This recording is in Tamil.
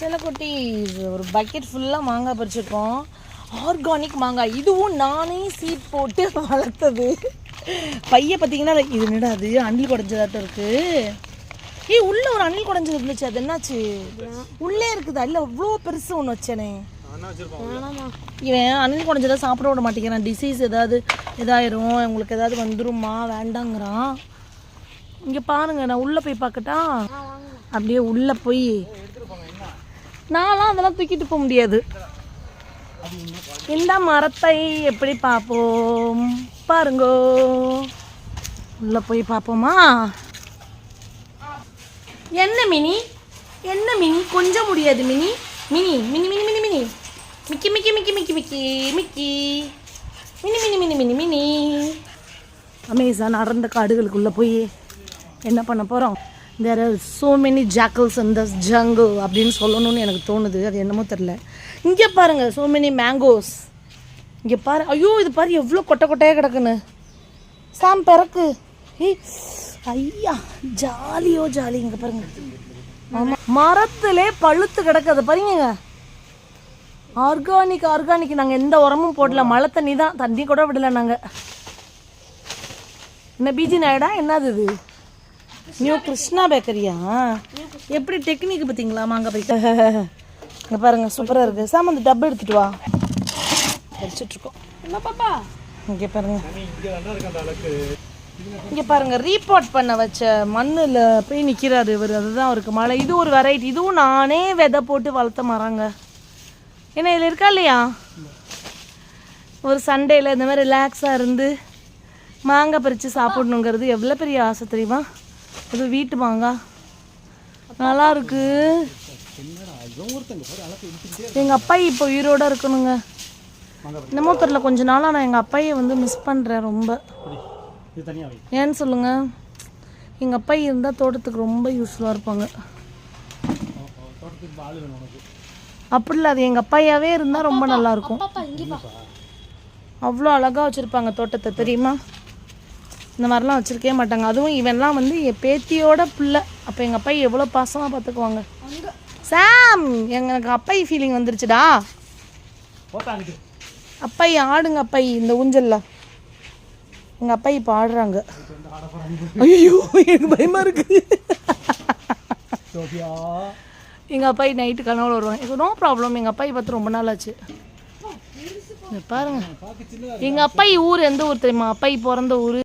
செல்லக்குட்டி ஒரு பக்கெட் ஃபுல்லாக மாங்காய் பறிச்சிருக்கோம். ஆர்கானிக் மாங்காய், இதுவும் நானே சீட் போட்டு வளர்த்தது. பைய பார்த்தீங்கன்னா இது என்னடா அது அணில் குடைஞ்சதாட்டம் இருக்குது. ஏய் உள்ளே ஒரு அணில் குடைஞ்சது இருந்துச்சு, அது என்னாச்சு? உள்ளே இருக்குதா? இல்லை இவ்வளோ பெருசு ஒன்று வச்சேனே. இவன் அணில் குடைஞ்சதை சாப்பிட விட மாட்டேங்கிறான். டிசீஸ் ஏதாவது இதாயிரும், உங்களுக்கு ஏதாவது வந்துருமா வேண்டாங்கிறான். இங்கே பாருங்க, நான் உள்ளே போய் பார்க்கட்டா? அப்படியே உள்ளே போய் நான்லாம் அதெல்லாம் தூக்கிட்டு போக முடியாது. இந்த மரத்தை எப்படி பார்ப்போம் பாருங்கோ. உள்ளே போய் பார்ப்போமா? என்ன மினி, என்ன மினி, கொஞ்சம் முடியாது mini. Mini mini mini mini mini Mickey Mickey Mickey Mickey Mickey Mickey mini mini mini mini mini. Amazon அடர்ந்த காடுகளுக்குள்ளே போய் என்ன பண்ண போகிறோம்? There are so many jackals in this jungle அப்படின்னு சொல்லணும்னு எனக்கு தோணுது. அது என்னமோ தெரில. இங்கே பாருங்கள், so many mangoes. இங்கே பாரு, ஐயோ இது பாரு எவ்வளோ கொட்டை கொட்டையாக கிடக்குன்னு. சாம் பிறக்கு. ஏய் ஐயா ஜாலியோ ஜாலி. இங்கே பாருங்க, ஆமாம் மரத்திலே பழுத்து கிடக்கு. அதை பாருங்க, ஆர்கானிக் ஆர்கானிக். நாங்கள் எந்த உரமும் போடல, மழை தண்ணி தான், தண்ணி கூட விடலை நாங்கள். என்ன பிஜி நாயுடா, என்னது இது? நியூ கிருஷ்ணா பேக்கரியா? எப்படி டெக்னிக் பார்த்தீங்களா மாங்காய் பறிக்க? இங்கே பாருங்கள் சூப்பராக இருக்குது. சாம் அந்த டப்பு எடுத்துகிட்டு வா, பறிச்சிட்ருக்கோம். என்ன பாப்பா? இங்கே பாருங்க, இங்கே பாருங்கள் ரீபாட் பண்ண வச்ச மண்ணில் போய் நிற்கிறாரு இவர். அதுதான் அவருக்கு மழை. இது ஒரு வெரைட்டி, இதுவும் நானே விதை போட்டு வளர்த்த மரங்க. ஏன்னா இதில் இருக்கா இல்லையா? ஒரு சண்டேயில் இந்த மாதிரி ரிலாக்ஸாக இருந்து மாங்காய் பறித்து சாப்பிடணுங்கிறது எவ்வளோ பெரிய ஆசை தெரியுமா? அது வீட்டு மாங்காய் நல்லா இருக்கு. எங்கள் அப்பா இப்போ உயிரோடு இருக்கணுங்க. என்னமோ தெரியல, கொஞ்ச நாளாக நான் எங்கள் அப்பாயை வந்து மிஸ் பண்ணுறேன் ரொம்ப. ஏன்னு சொல்லுங்கள், எங்கள் அப்பா இருந்தால் தோட்டத்துக்கு ரொம்ப யூஸ்ஃபுல்லாக இருப்பாங்க. அப்படி இல்லை, அது எங்கள் அப்பாயாவே இருந்தால் ரொம்ப நல்லாயிருக்கும். அவ்வளோ அழகாக வச்சுருப்பாங்க தோட்டத்தை தெரியுமா? இந்த மாதிரிலாம் வச்சுருக்கவே மாட்டாங்க. அதுவும் இவன்லாம் வந்து என் பேத்தியோட பிள்ளை. அப்போ எங்கள் அப்பா எவ்வளோ பாசமாக பார்த்துக்குவாங்க. சாம், எனக்கு அப்பை ஃபீலிங் வந்துருச்சுடா. அப்பை ஆடுங்க, அப்பை இந்த ஊஞ்சல்ல எங்கள் அப்பா இப்போ ஆடுறாங்க. ஐயோ எனக்கு பயமாக இருக்குது. எங்கள் அப்பா நைட்டு கனவுல வருவாங்க. நோ ப்ராப்ளம், எங்கள் அப்பா பார்த்து ரொம்ப நாள் ஆச்சு. பாருங்க, எங்கள் அப்பா ஊர் எந்த ஊர் தெரியுமா? அப்பா பிறந்த ஊர்